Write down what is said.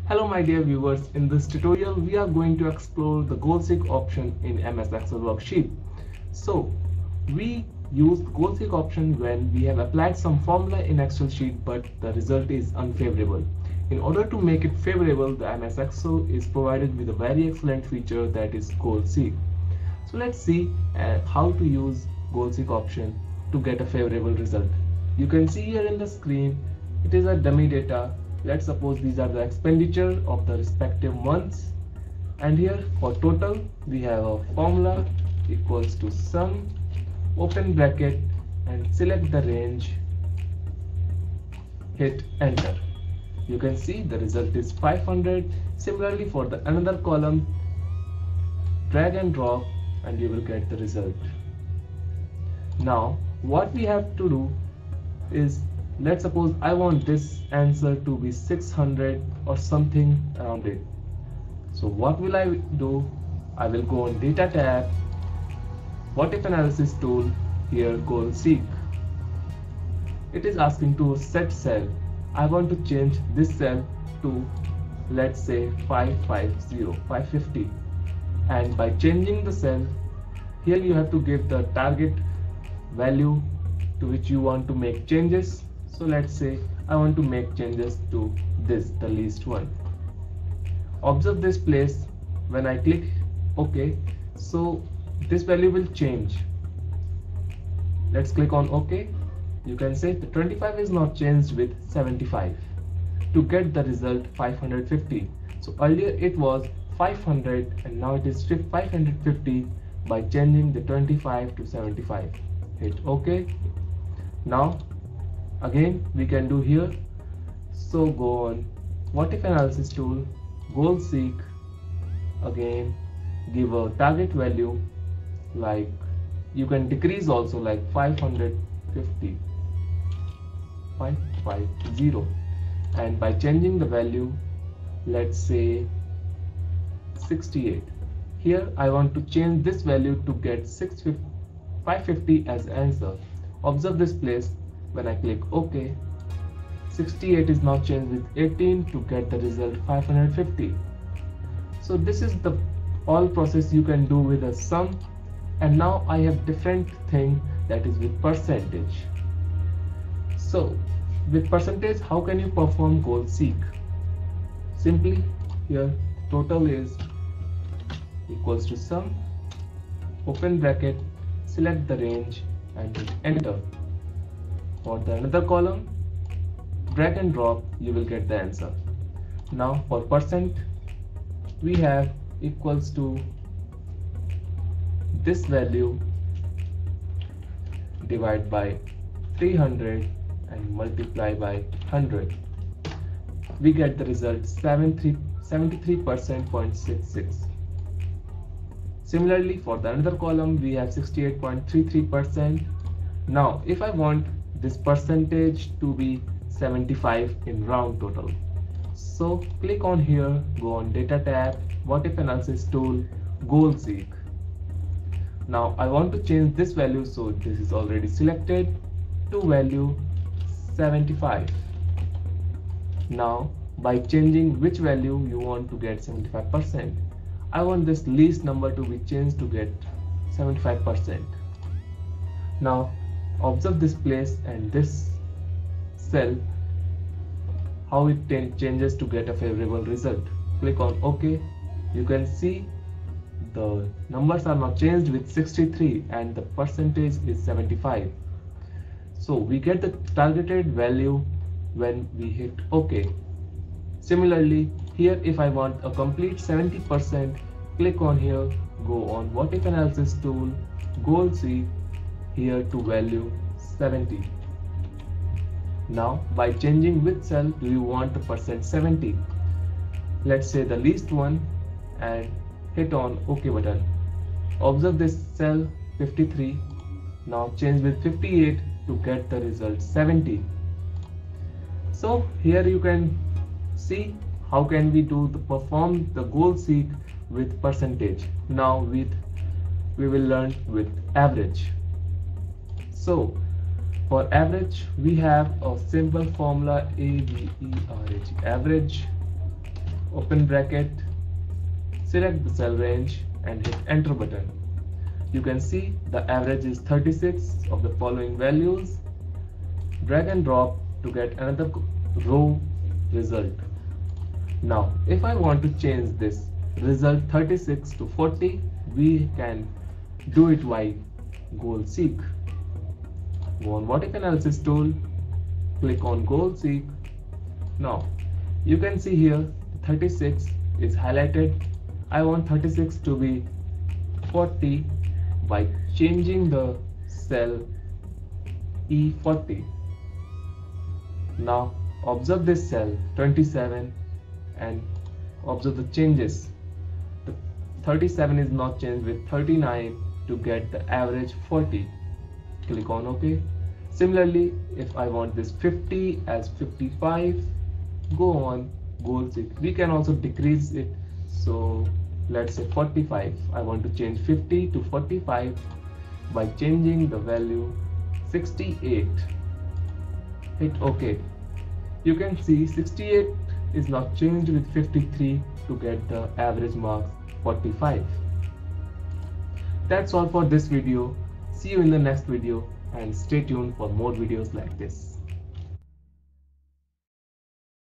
Hello my dear viewers, in this tutorial we are going to explore the goal seek option in MS Excel worksheet. So we use the goal seek option when we have applied some formula in Excel sheet but the result is unfavorable. In order to make it favorable, the MS Excel is provided with a very excellent feature that is goal seek. So let's see how to use goal seek option to get a favorable result. You can see here in the screen it is a dummy data. Let's suppose these are the expenditure of the respective months, and here for total we have a formula equals to sum, open bracket, and select the range, hit enter. You can see the result is 500. Similarly for the another column, drag and drop and you will get the result. Now what we have to do is, let's suppose I want this answer to be 600 or something around it. So what will I do? I will go on data tab, what if analysis tool, here goal seek. It is asking to set cell. I want to change this cell to, let's say, 550, and by changing the cell, here you have to give the target value to which you want to make changes. So let's say I want to make changes to this, the least one. Observe this place. When I click OK, so this value will change. Let's click on OK. You can say the 25 is not changed with 75 to get the result 550. So earlier it was 500 and now it is 550 by changing the 25 to 75. Hit OK. Now again we can do here. So go on what if analysis tool, goal seek, again give a target value, like you can decrease also, like 550, and by changing the value, let's say 68. Here I want to change this value to get 550 as answer. Observe this place. When I click OK, 68 is now changed with 18 to get the result 550. So this is the all process you can do with a sum. And now I have different thing, that is with percentage. So with percentage, how can you perform goal seek? Simply here total is equals to sum, open bracket, select the range and hit enter. For the another column, drag and drop, you will get the answer. Now for percent, we have equals to this value divide by 300 and multiply by 100. We get the result 73%.66. Similarly for the another column we have 68.33%. Now if I want this percentage to be 75 in round total, so click on here, go on data tab, what if analysis tool, goal seek. Now I want to change this value, so this is already selected, to value 75. Now by changing which value you want to get 75%, I want this least number to be changed to get 75%. Now observe this place and this cell, how it changes to get a favorable result. Click on OK. You can see the numbers are now changed with 63 and the percentage is 75. So we get the targeted value when we hit OK. Similarly here, if I want a complete 70%, click on here, go on what if analysis tool, goal seek, here to value 70. Now by changing which cell do you want the percent 70, let's say the least one, and hit on OK button. Observe this cell 53, now change with 58 to get the result 70. So here you can see how can we perform the goal seek with percentage. Now we will learn with average. So for average we have a simple formula, average. open bracket, select the cell range and hit enter button. You can see the average is 36 of the following values. Drag and drop to get another row result. Now if I want to change this result 36 to 40, we can do it by goal seek. Go on vertic analysis tool, click on goal seek. Now you can see here 36 is highlighted. I want 36 to be 40 by changing the cell E40. Now observe this cell 27 and observe the changes. The 37 is not changed with 39 to get the average 40. Click on OK. Similarly, if I want this 50 as 55, go on goal seek. We can also decrease it. So let's say 45. I want to change 50 to 45 by changing the value 68. Hit OK. You can see 68 is not changed with 53 to get the average marks 45. That's all for this video. See you in the next video and stay tuned for more videos like this.